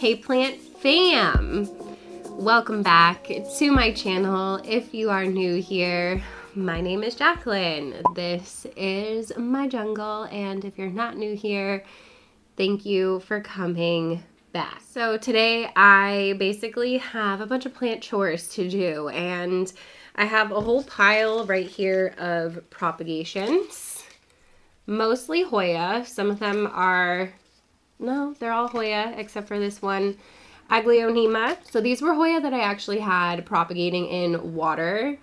Hey plant fam! Welcome back to my channel. If you are new here, my name is Jaclyn. This is my jungle, and if you're not new here, thank you for coming back. So today I basically have a bunch of plant chores to do, and I have a whole pile right here of propagations. Mostly Hoya. Some of them are, no, they're all Hoya except for this one, Aglaonema. So these were Hoya that I actually had propagating in water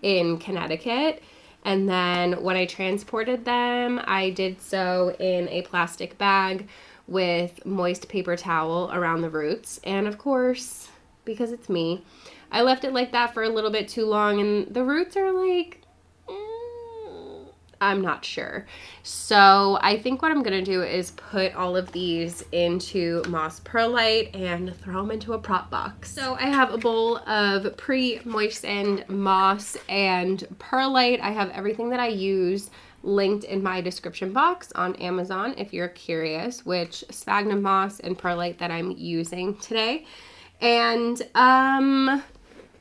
in Connecticut. And then when I transported them, I did so in a plastic bag with moist paper towel around the roots. And of course, because it's me, I left it like that for a little bit too long, and the roots are like, I'm not sure. So I think what I'm gonna do is put all of these into moss perlite and throw them into a prop box. So I have a bowl of pre-moistened moss and perlite. I have everything that I use linked in my description box on Amazon if you're curious which sphagnum moss and perlite that I'm using today. And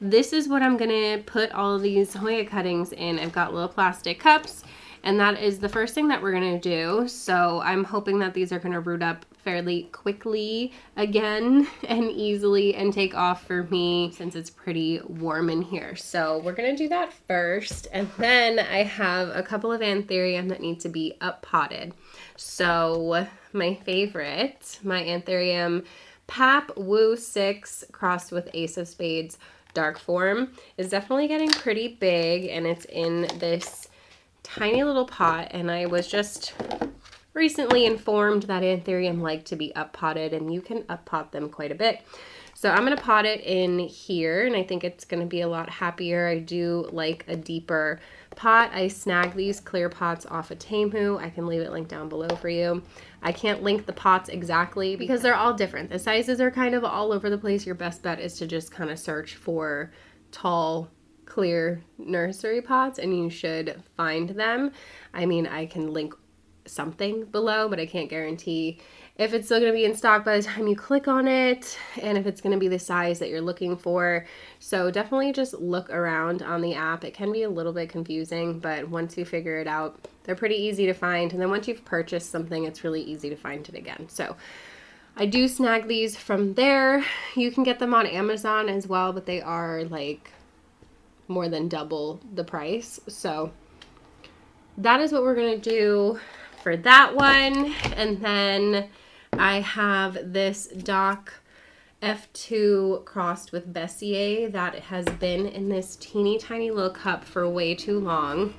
this is what I'm gonna put all of these Hoya cuttings in. I've got little plastic cups, and that is the first thing that we're gonna do. So I'm hoping that these are gonna root up fairly quickly again and easily and take off for me since it's pretty warm in here. So we're gonna do that first, and then I have a couple of Anthurium that need to be up potted. So my favorite, my Anthurium Pap Woo 6 crossed with Ace of Spades dark form, is definitely getting pretty big, and it's in this tiny little pot. And I was just recently informed that Anthurium like to be up potted, and you can up pot them quite a bit. So I'm gonna pot it in here, and I think it's gonna be a lot happier. I do like a deeper pot. I snag these clear pots off of Temu. I can leave it linked down below for you. I can't link the pots exactly because they're all different. The sizes are kind of all over the place. Your best bet is to just kind of search for tall, clear nursery pots, and you should find them. I mean, I can link something below, but I can't guarantee if it's still going to be in stock by the time you click on it, and if it's going to be the size that you're looking for. So definitely just look around on the app. It can be a little bit confusing, but once you figure it out, they're pretty easy to find. And then once you've purchased something, it's really easy to find it again. So I do snag these from there. You can get them on Amazon as well, but they are like more than double the price. So that is what we're going to do for that one. And then I have this Doc F2 crossed with Bessier that has been in this teeny tiny little cup for way too long.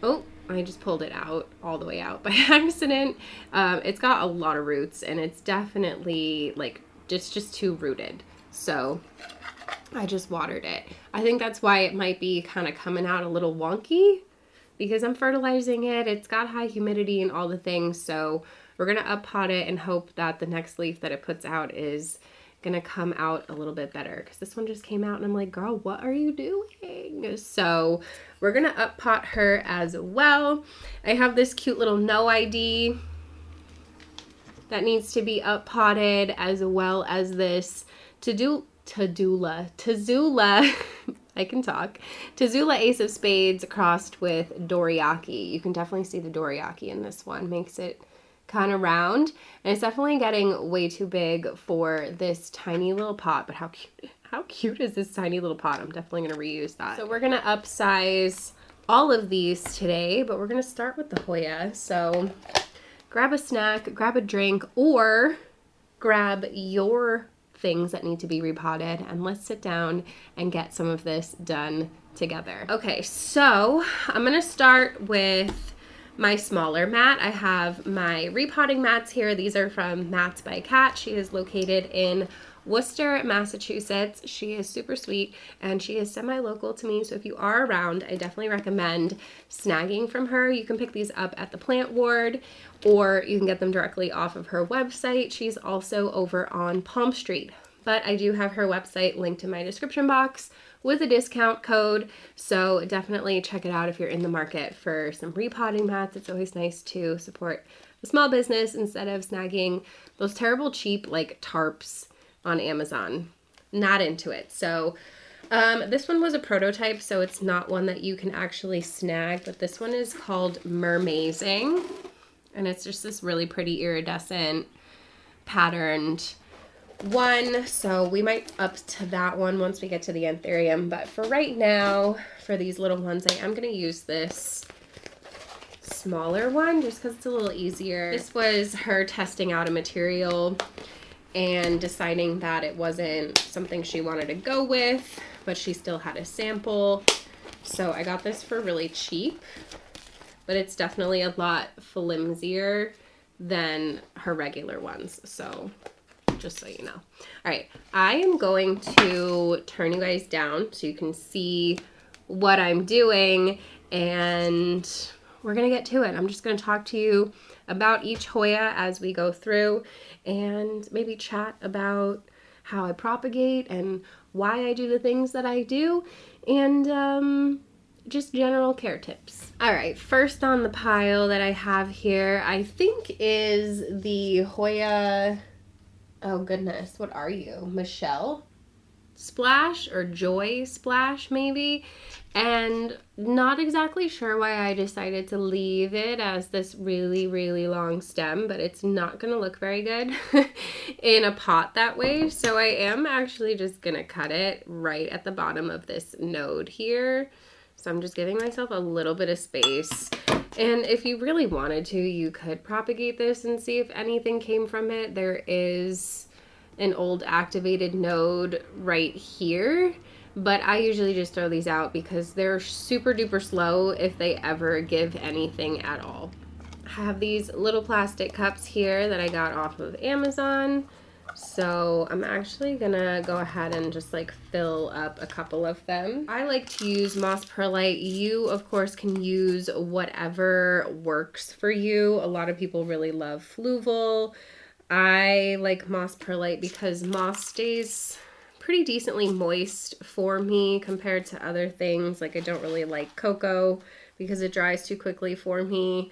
Oh, I just pulled it out, all the way out by accident. It's got a lot of roots, and it's definitely like just too rooted. So I just watered it. I think that's why it might be kind of coming out a little wonky, because I'm fertilizing it. It's got high humidity and all the things. So we're gonna up pot it and hope that the next leaf that it puts out is gonna come out a little bit better, because this one just came out and I'm like, girl, what are you doing? So we're gonna up pot her as well. I have this cute little no ID that needs to be up potted, as well as this Tazula I can talk. Tazula Ace of Spades crossed with Doriaki. You can definitely see the Doriaki in this one. Makes it kind of round. And it's definitely getting way too big for this tiny little pot. But how cute is this tiny little pot? I'm definitely going to reuse that. So we're going to upsize all of these today, but we're going to start with the Hoya. So grab a snack, grab a drink, or grab your things that need to be repotted, and let's sit down and get some of this done together. Okay, so I'm gonna start with my smaller mat. I have my repotting mats here. These are from Mats by Kat. She is located in Worcester, Massachusetts. She is super sweet, and she is semi-local to me, so if you are around, I definitely recommend snagging from her. You can pick these up at the plant ward, or you can get them directly off of her website. She's also over on Palm Street, but I do have her website linked in my description box with a discount code, so definitely check it out if you're in the market for some repotting mats. It's always nice to support a small business instead of snagging those terrible cheap like tarps on Amazon. Not into it. So this one was a prototype, so it's not one that you can actually snag, but this one is called Mermazing, and it's just this really pretty iridescent patterned one. So we might up to that one once we get to the Anthurium, but for right now, for these little ones, I am going to use this smaller one just because it's a little easier. This was her testing out a material and deciding that it wasn't something she wanted to go with, but she still had a sample. So I got this for really cheap, but it's definitely a lot flimsier than her regular ones. So just so you know. All right, I am going to turn you guys down so you can see what I'm doing, and we're gonna get to it. I'm just gonna talk to you about each Hoya as we go through and maybe chat about how I propagate and why I do the things that I do, and just general care tips. All right, first on the pile that I have here, I think is the Hoya, oh goodness, what are you? Michelle Splash or Joy Splash maybe? And not exactly sure why I decided to leave it as this really, really long stem, but it's not gonna look very good in a pot that way. So I am actually just gonna cut it right at the bottom of this node here. So I'm just giving myself a little bit of space. And if you really wanted to, you could propagate this and see if anything came from it. There is an old activated node right here, but I usually just throw these out because they're super duper slow if they ever give anything at all. I have these little plastic cups here that I got off of Amazon. So I'm actually gonna go ahead and just like fill up a couple of them. I like to use moss perlite. You of course can use whatever works for you. A lot of people really love fluval. I like moss perlite because moss stays pretty decently moist for me compared to other things. Like I don't really like cocoa because it dries too quickly for me.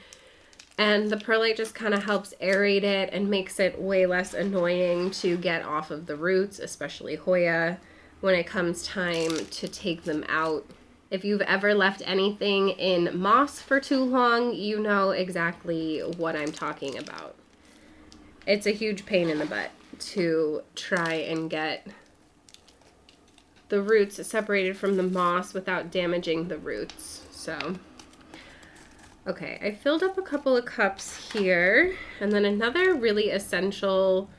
And the perlite just kind of helps aerate it and makes it way less annoying to get off of the roots, especially Hoya, when it comes time to take them out. If you've ever left anything in moss for too long, you know exactly what I'm talking about. It's a huge pain in the butt to try and get the roots separated from the moss without damaging the roots. So, okay, I filled up a couple of cups here, and then another really essential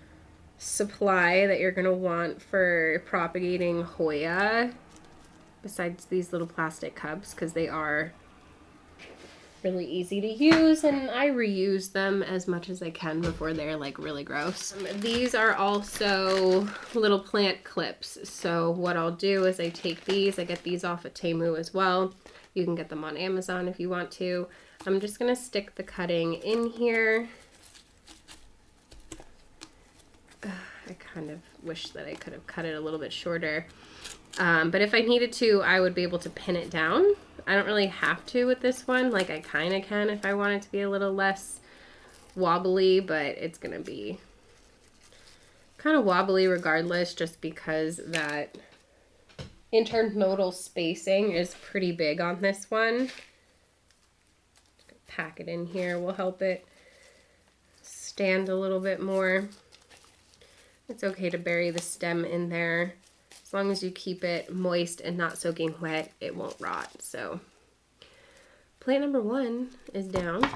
supply that you're gonna want for propagating Hoya, besides these little plastic cups, because they are really easy to use and I reuse them as much as I can before they're like really gross. These are also little plant clips. So what I'll do is I take these, I get these off at Temu as well. You can get them on Amazon if you want to. I'm just gonna stick the cutting in here. I kind of wish that I could have cut it a little bit shorter. But if I needed to, I would be able to pin it down. I don't really have to with this one. Like I kind of can if I want it to be a little less wobbly, but it's going to be kind of wobbly regardless just because that internodal spacing is pretty big on this one. Just gonna pack it in here will help it stand a little bit more. It's okay to bury the stem in there. As long as you keep it moist and not soaking wet, it won't rot. So plant number 1 is down.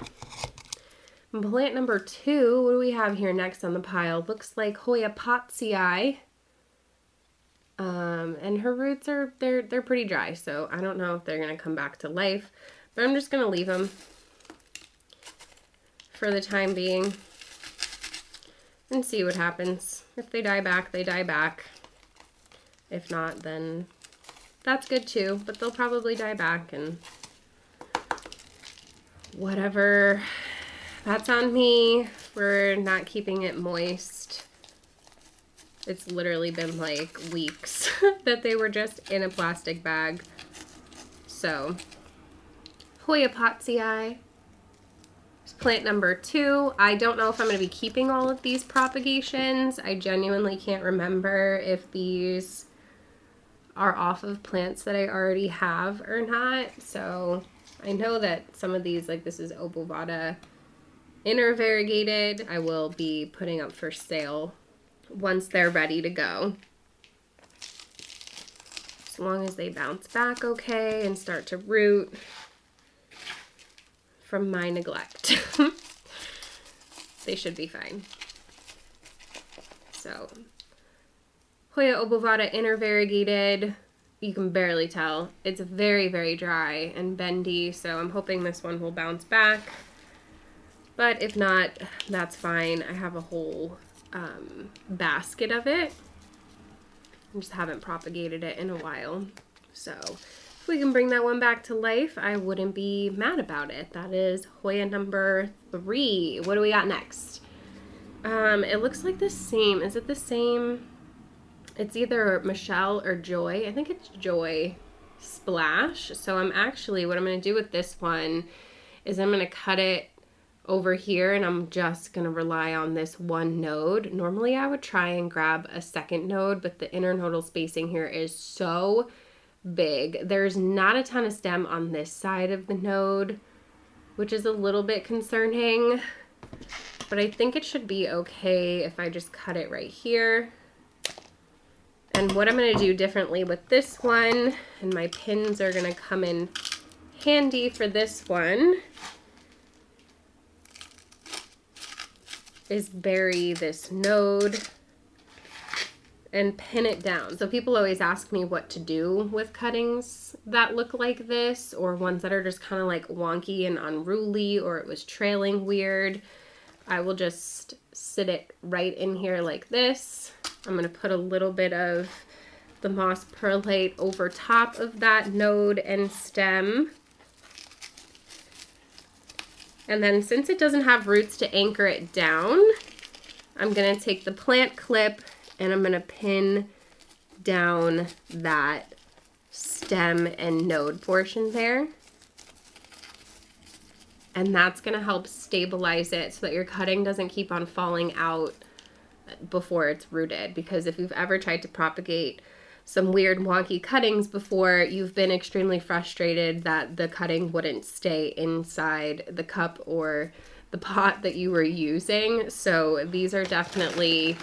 And plant number 2, what do we have here next on the pile? Looks like Hoya Potsii. And her roots are, they're pretty dry, so I don't know if they're gonna come back to life, but I'm just gonna leave them for the time being and see what happens. If they die back, they die back. If not, then that's good too, but they'll probably die back and whatever. That's on me for not keeping it moist. It's literally been like weeks that they were just in a plastic bag. So, Hoya Potsii. Just plant number 2. I don't know if I'm going to be keeping all of these propagations. I genuinely can't remember if these are off of plants that I already have or not. So I know that some of these, like this is Obovata inner variegated, I will be putting up for sale once they're ready to go. As long as they bounce back okay and start to root from my neglect. They should be fine. So, Hoya Obovata inner variegated, you can barely tell. It's very, very dry and bendy, so I'm hoping this one will bounce back. But if not, that's fine. I have a whole basket of it. I just haven't propagated it in a while. So if we can bring that one back to life, I wouldn't be mad about it. That is Hoya number 3. What do we got next? It looks like the same. Is it the same? It's either Michelle or Joy. I think it's Joy Splash. So I'm actually, what I'm going to do with this one is I'm going to cut it over here, and I'm just going to rely on this one node. Normally I would try and grab a second node, but the internodal spacing here is so big. There's not a ton of stem on this side of the node, which is a little bit concerning, but I think it should be okay if I just cut it right here. And what I'm going to do differently with this one, and my pins are going to come in handy for this one, is bury this node and pin it down. So people always ask me what to do with cuttings that look like this, or ones that are just kind of like wonky and unruly, or it was trailing weird. I will just sit it right in here like this. I'm going to put a little bit of the moss perlite over top of that node and stem. And then since it doesn't have roots to anchor it down, I'm going to take the plant clip and I'm going to pin down that stem and node portion there. And that's going to help stabilize it so that your cutting doesn't keep on falling out before it's rooted. Because if you've ever tried to propagate some weird wonky cuttings before, you've been extremely frustrated that the cutting wouldn't stay inside the cup or the pot that you were using. So these are definitely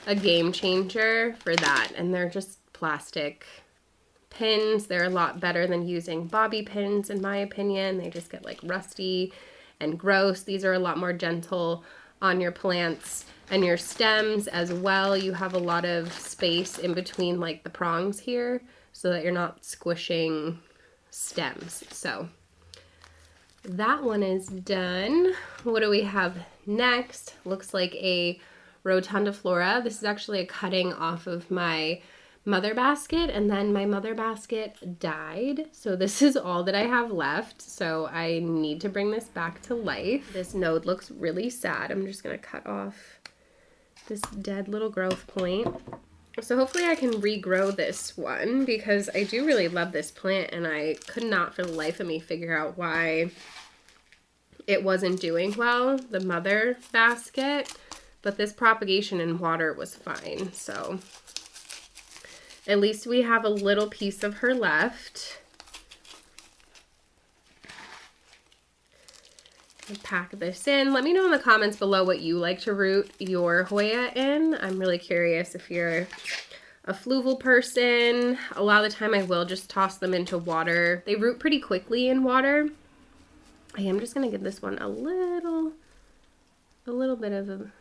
a game changer for that. And they're just plastic pins. They're a lot better than using bobby pins, in my opinion. They just get like rusty and gross. These are a lot more gentle on your plants and your stems as well. You have a lot of space in between like the prongs here so that you're not squishing stems. So that one is done. What do we have next? Looks like a rotundiflora. This is actually a cutting off of my mother basket, and then my mother basket died. So this is all that I have left. So I need to bring this back to life. This node looks really sad. I'm just gonna cut off this dead little growth point. So hopefully I can regrow this one, because I do really love this plant and I could not for the life of me figure out why it wasn't doing well, the mother basket, but this propagation in water was fine. So at least we have a little piece of her left. Pack this in. Let me know in the comments below what you like to root your Hoya in. I'm really curious if you're a fluval person. A lot of the time I will just toss them into water. They root pretty quickly in water. I am just gonna give this one a little bit of a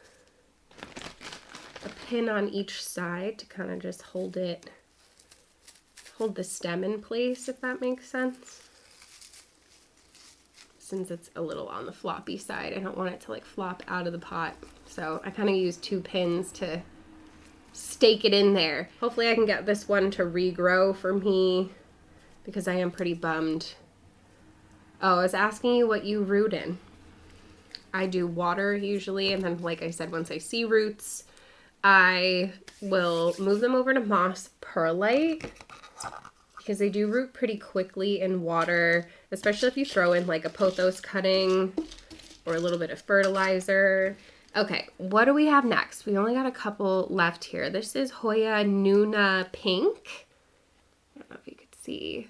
pin on each side to kind of just hold the stem in place, if that makes sense. Since it's a little on the floppy side, I don't want it to like flop out of the pot. So I kind of use 2 pins to stake it in there. Hopefully I can get this one to regrow for me, because I am pretty bummed. Oh, I was asking you what you root in. I do water usually, and then like I said, once I see roots, I will move them over to moss perlite, because they do root pretty quickly in water, especially if you throw in like a pothos cutting or a little bit of fertilizer. Okay, what do we have next? We only got a couple left here. This is Hoya Nuna Pink. I don't know if you could see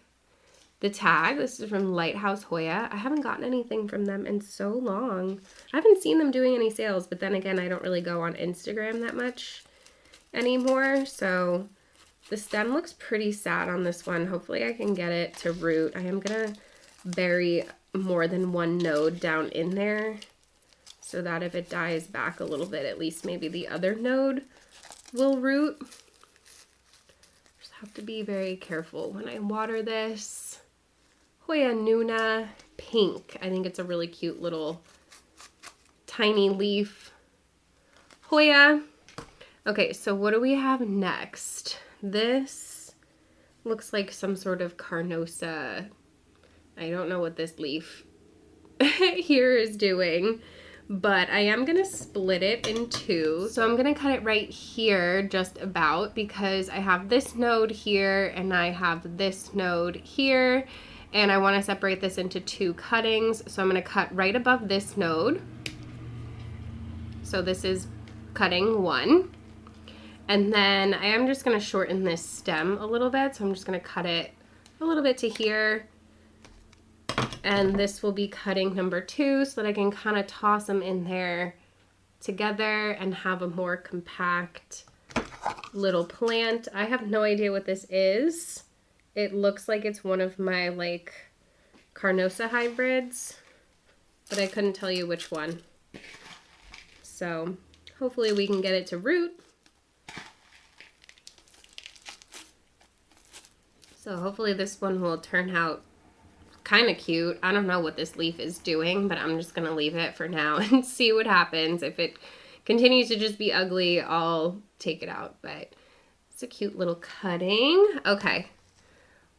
the tag. This is from Lighthouse Hoya. I haven't gotten anything from them in so long. I haven't seen them doing any sales, but then again, I don't really go on Instagram that much anymore. So the stem looks pretty sad on this one. Hopefully I can get it to root. I am gonna bury more than one node down in there so that if it dies back a little bit, at least maybe the other node will root. Just have to be very careful when I water this. Hoya Nuna Pink. I think it's a really cute little tiny leaf Hoya. Okay, so what do we have next? This looks like some sort of carnosa. I don't know what this leaf here is doing, but I am gonna split it in two. So I'm gonna cut it right here just about, because I have this node here and I have this node here, and I wanna separate this into two cuttings. So I'm gonna cut right above this node. So this is cutting one. And then I am just gonna shorten this stem a little bit. So I'm just gonna cut it a little bit to here. And this will be cutting number two so that I can kind of toss them in there together and have a more compact little plant. I have no idea what this is. It looks like it's one of my like carnosa hybrids, but I couldn't tell you which one. So hopefully we can get it to root. So hopefully this one will turn out kind of cute. I don't know what this leaf is doing, but I'm just gonna leave it for now and see what happens. If it continues to just be ugly, I'll take it out, but it's a cute little cutting. Okay,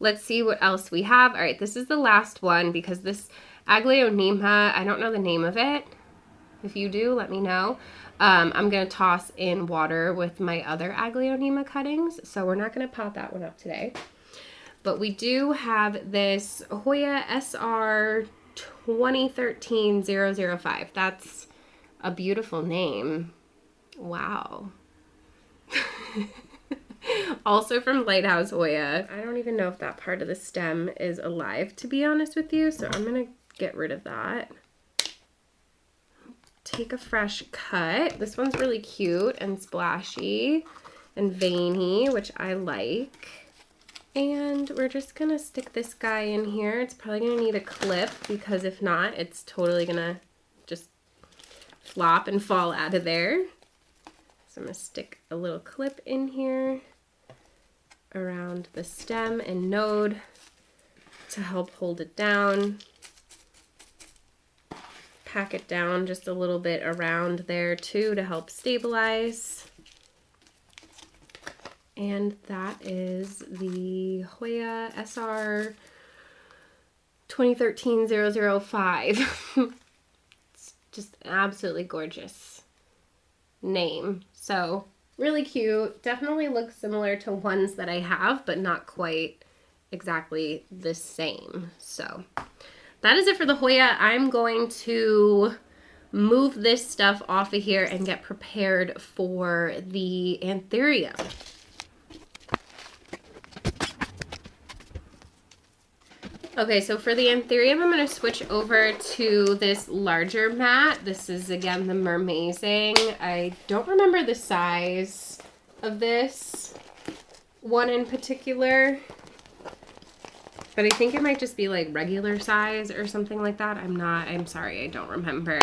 let's see what else we have. All right, this is the last one because this Aglaonema, I don't know the name of it. If you do, let me know. I'm gonna toss in water with my other Aglaonema cuttings, so we're not gonna pot that one up today. But we do have this Hoya SR 2013-005. That's a beautiful name. Wow. Also from Lighthouse Hoya. I don't even know if that part of the stem is alive, to be honest with you, so I'm gonna get rid of that. Take a fresh cut. This one's really cute and splashy and veiny, which I like. And we're just gonna stick this guy in here. It's probably gonna need a clip because if not, it's totally gonna just flop and fall out of there. So I'm gonna stick a little clip in here around the stem and node to help hold it down. Pack it down just a little bit around there too to help stabilize. And that is the Hoya SR 2013-005. It's just an absolutely gorgeous name. So really cute. Definitely looks similar to ones that I have, but not quite exactly the same. So that is it for the Hoya. I'm going to move this stuff off of here and get prepared for the Anthurium. Okay, so for the Anthurium, I'm going to switch over to this larger mat. This is, again, the Mermazing. I don't remember the size of this one in particular, but I think it might just be like regular size or something like that. I'm sorry, I don't remember.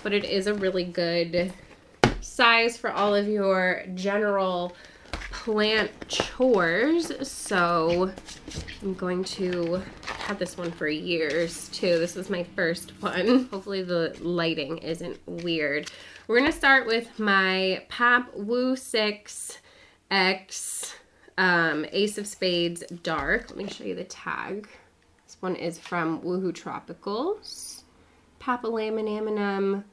But it is a really good size for all of your general plant chores. So I'm going to have this one for years too. This is my first one. Hopefully the lighting isn't weird. We're gonna start with my Pap Woo 6X Ace of Spades Dark. Let me show you the tag. This one is from Woohoo Tropicals. Papalaminam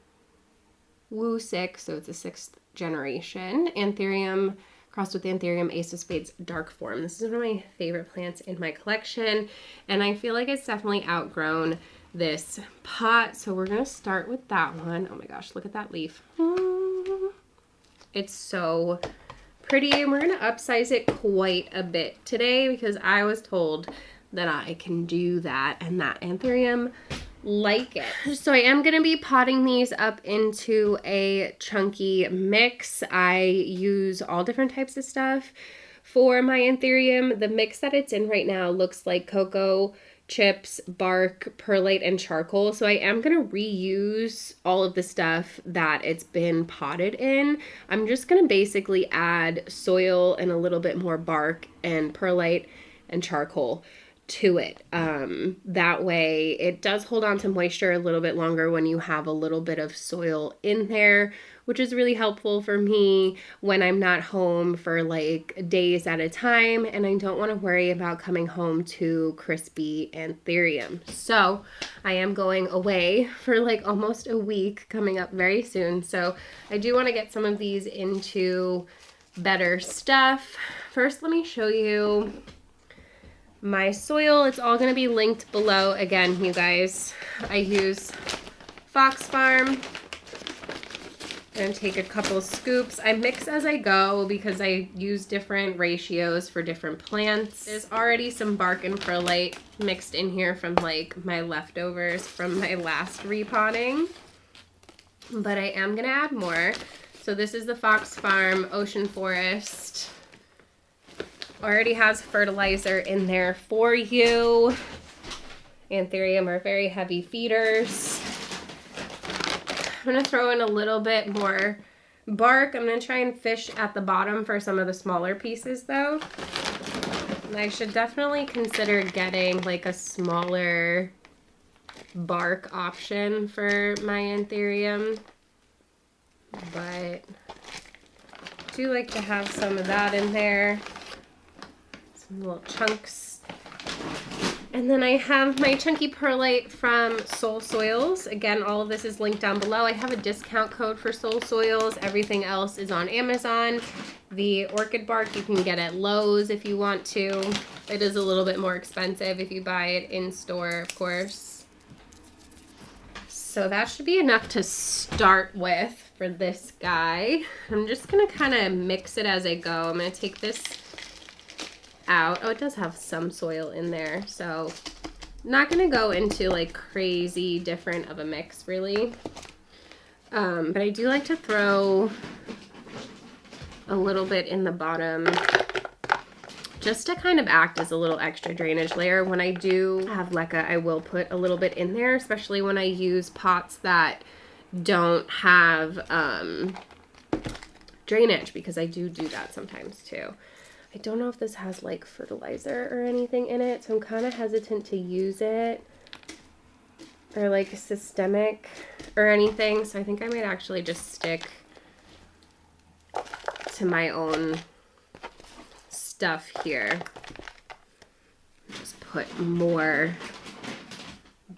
Woo 6, so it's a 6th generation. Anthurium crossed with Anthurium Ace of Spades Dark Form. This is one of my favorite plants in my collection, and I feel like it's definitely outgrown this pot. So we're gonna start with that one. Oh my gosh, look at that leaf. It's so pretty, and we're gonna upsize it quite a bit today because I was told that I can do that, and that Anthurium like it. So I am gonna be potting these up into a chunky mix. I use all different types of stuff for my Anthurium. The mix that it's in right now looks like cocoa chips, bark, perlite, and charcoal. So I am gonna reuse all of the stuff that it's been potted in. I'm just gonna basically add soil and a little bit more bark and perlite and charcoal to it. That way it does hold on to moisture a little bit longer when you have a little bit of soil in there, which is really helpful for me when I'm not home for like days at a time and I don't want to worry about coming home to crispy Anthurium. So I am going away for like almost a week coming up very soon. So I do want to get some of these into better stuff. First, let me show you my soil. It's all going to be linked below. Again, you guys, I use Fox Farm. I'm going to take a couple scoops. I mix as I go because I use different ratios for different plants. There's already some bark and perlite mixed in here from like my leftovers from my last repotting, but I am going to add more. So this is the Fox Farm Ocean Forest. Already has fertilizer in there for you. Anthurium are very heavy feeders. I'm going to throw in a little bit more bark. I'm going to try and fish at the bottom for some of the smaller pieces though. And I should definitely consider getting like a smaller bark option for my Anthurium. But I do like to have some of that in there. Little chunks. And then I have my chunky perlite from Soul Soils. Again, all of this is linked down below. I have a discount code for Soul Soils. Everything else is on Amazon. The orchid bark you can get at Lowe's if you want to. It is a little bit more expensive if you buy it in store, of course. So that should be enough to start with for this guy. I'm just gonna kind of mix it as I go. I'm gonna take this out. Oh, it does have some soil in there, so not gonna go into like crazy different of a mix really, but I do like to throw a little bit in the bottom just to kind of act as a little extra drainage layer. When I do have leca, I will put a little bit in there, especially when I use pots that don't have drainage, because I do that sometimes too. I don't know if this has like fertilizer or anything in it, so I'm kind of hesitant to use it, or like systemic or anything. So I think I might actually just stick to my own stuff here. Just put more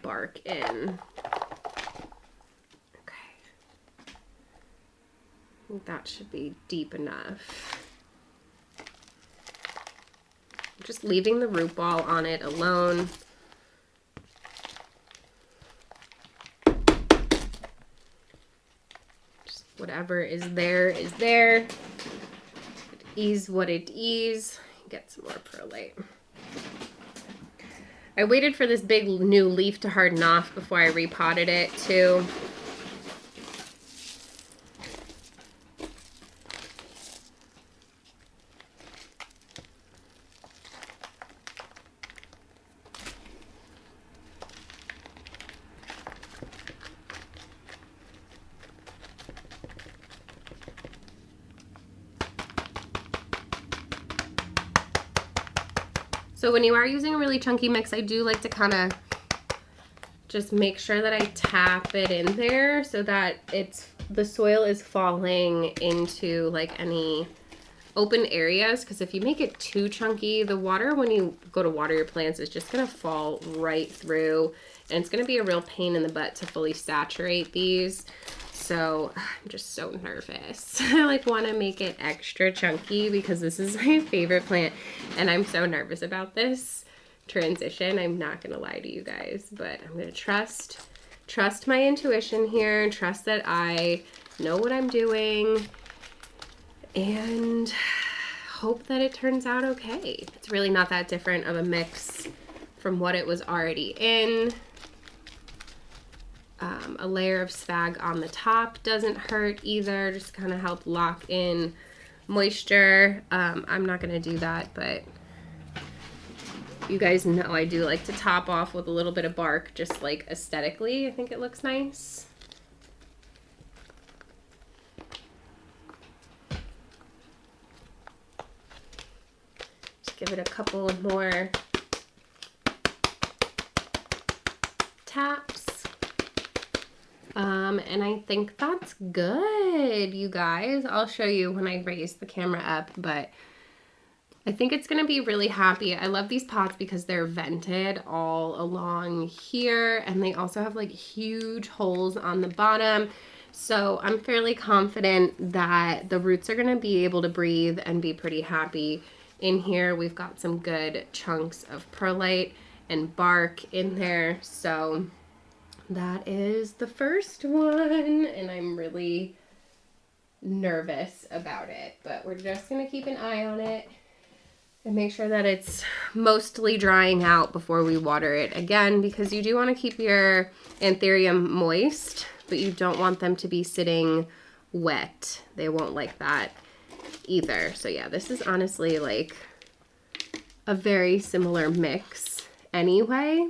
bark in. Okay. I think that should be deep enough. Just leaving the root ball on it alone. Just whatever is there is there. It is what it is. Get some more perlite. I waited for this big new leaf to harden off before I repotted it too. So when you are using a really chunky mix, I do like to kind of just make sure that I tap it in there so that the soil is falling into like any open areas, because if you make it too chunky, the water when you go to water your plants is just going to fall right through, and it's going to be a real pain in the butt to fully saturate these. So I'm just so nervous. I like want to make it extra chunky because this is my favorite plant, and I'm so nervous about this transition. I'm not gonna lie to you guys, but I'm gonna trust my intuition here, trust that I know what I'm doing, and hope that it turns out okay. It's really not that different of a mix from what it was already in. A layer of spag on the top doesn't hurt either, just kind of help lock in moisture. I'm not gonna do that, but you guys know I do like to top off with a little bit of bark, just like aesthetically. I think it looks nice. Just give it a couple more taps. And I think that's good, you guys. I'll show you when I raise the camera up, but I think it's gonna be really happy. I love these pots because they're vented all along here, and they also have like huge holes on the bottom. So I'm fairly confident that the roots are gonna be able to breathe and be pretty happy in here. We've got some good chunks of perlite and bark in there. So that is the first one, and I'm really nervous about it, but we're just gonna keep an eye on it and make sure that it's mostly drying out before we water it again, because you do want to keep your Anthurium moist, but you don't want them to be sitting wet. They won't like that either. So yeah, this is honestly like a very similar mix anyway.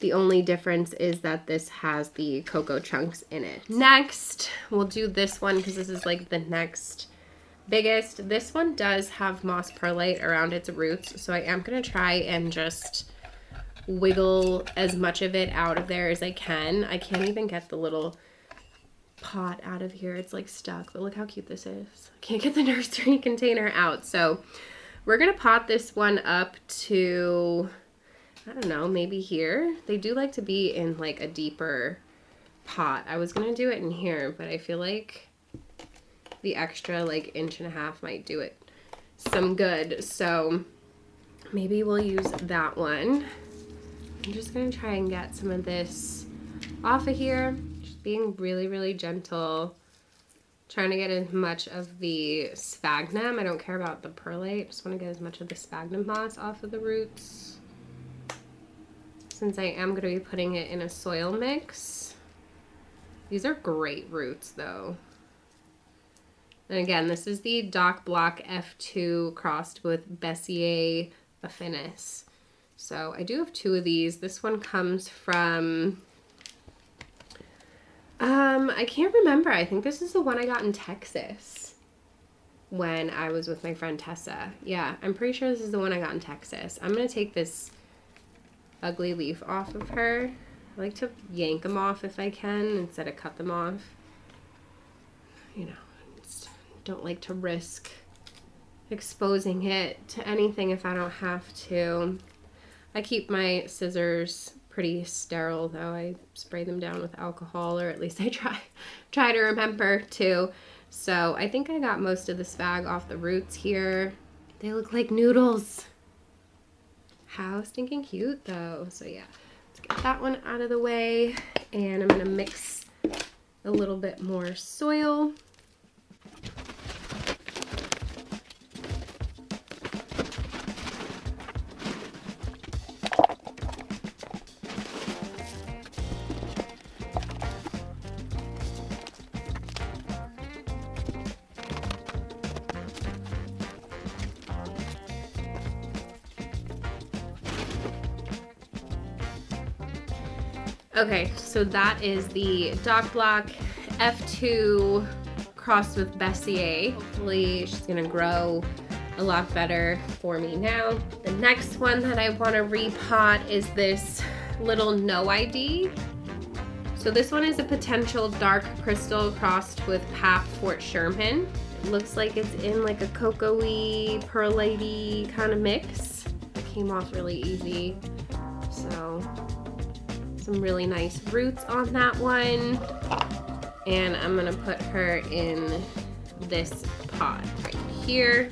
The only difference is that this has the cocoa chunks in it. Next, we'll do this one because this is like the next biggest. This one does have moss perlite around its roots, so I am going to try and just wiggle as much of it out of there as I can. I can't even get the little pot out of here. It's like stuck, but look how cute this is. I can't get the nursery container out. So we're going to pot this one up to, I don't know, maybe here. They do like to be in like a deeper pot. I was going to do it in here, but I feel like the extra like 1.5 inches might do it some good. So maybe we'll use that one. I'm just going to try and get some of this off of here. Just being really, really gentle. Trying to get as much of the sphagnum. I don't care about the perlite. Just want to get as much of the sphagnum moss off of the roots, since I am going to be putting it in a soil mix. These are great roots though. And again, this is the Doc Block F2 crossed with Bessier Affinis. So I do have 2 of these. This one comes from, I can't remember. I think this is the one I got in Texas when I was with my friend Tessa. Yeah, I'm pretty sure this is the one I got in Texas. I'm going to take this ugly leaf off of her. I like to yank them off if I can instead of cut them off. You know, don't like to risk exposing it to anything if I don't have to. I keep my scissors pretty sterile though. I spray them down with alcohol, or at least I try to remember to. So I think I got most of the spag off the roots here. They look like noodles. How stinking cute though. So yeah, let's get that one out of the way, and I'm gonna mix a little bit more soil. Okay, so that is the Doc Block F2 crossed with Bessier. Hopefully she's gonna grow a lot better for me now. The next one that I want to repot is this little No ID. So this one is a potential dark crystal crossed with Pap Fort Sherman. It looks like it's in like a cocoa-y, perlite-y kind of mix. It came off really easy. So some really nice roots on that one. And I'm gonna put her in this pot right here.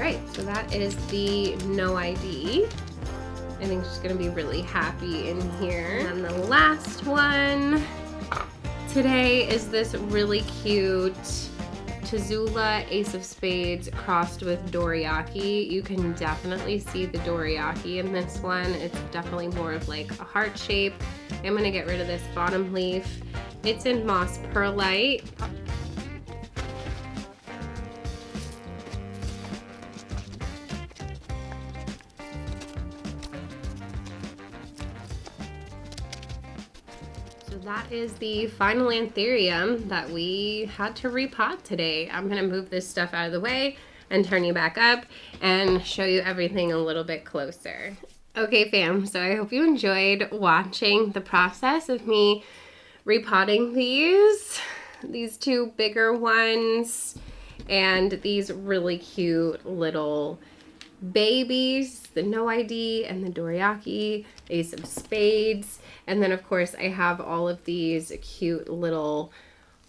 All right, so that is the no ID. I think she's gonna be really happy in here. And the last one today is this really cute Tazula Ace of Spades crossed with Dorayaki. You can definitely see the Dorayaki in this one. It's definitely more of like a heart shape. I'm gonna get rid of this bottom leaf. It's in Moss Perlite. So that is the final Anthurium that we had to repot today. I'm gonna move this stuff out of the way and turn you back up and show you everything a little bit closer. Okay fam, so I hope you enjoyed watching the process of me repotting these two bigger ones and these really cute little babies, the no ID and the Dorayaki, Ace of Spades. And then of course I have all of these cute little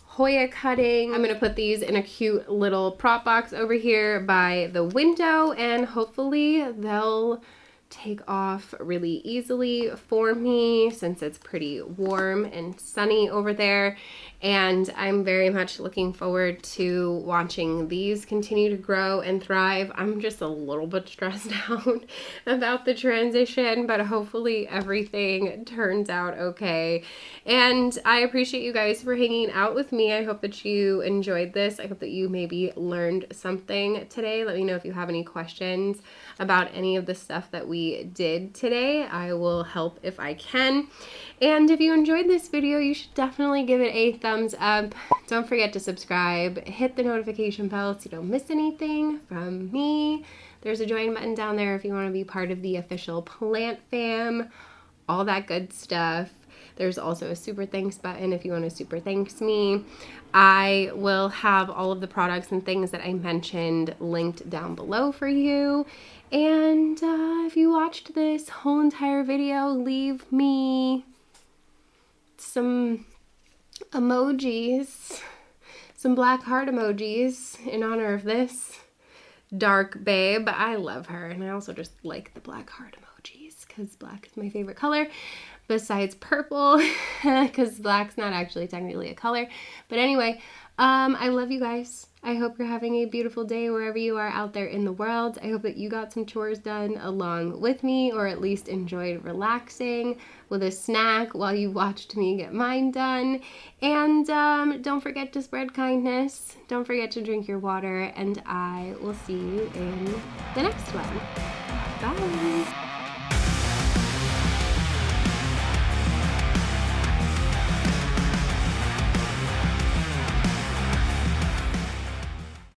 Hoya cutting. I'm gonna put these in a cute little prop box over here by the window and hopefully they'll take off really easily for me since it's pretty warm and sunny over there. And I'm very much looking forward to watching these continue to grow and thrive. I'm just a little bit stressed out about the transition, but hopefully everything turns out okay. And I appreciate you guys for hanging out with me. I hope that you enjoyed this. I hope that you maybe learned something today. Let me know if you have any questions about any of the stuff that we did today. I will help if I can. And if you enjoyed this video, you should definitely give it a thumbs up. Don't forget to subscribe, hit the notification bell so you don't miss anything from me. There's a join button down there if you want to be part of the official plant fam, all that good stuff. There's also a super thanks button if you want to super thanks me. I will have all of the products and things that I mentioned linked down below for you. And if you watched this whole entire video, leave me some emojis, some black heart emojis in honor of this dark babe. I love her, and I also just like the black heart emojis because black is my favorite color besides purple because black's not actually technically a color. But anyway, I love you guys. I hope you're having a beautiful day wherever you are out there in the world. I hope that you got some chores done along with me, or at least enjoyed relaxing with a snack while you watched me get mine done. And don't forget to spread kindness. Don't forget to drink your water, and I will see you in the next one. Bye.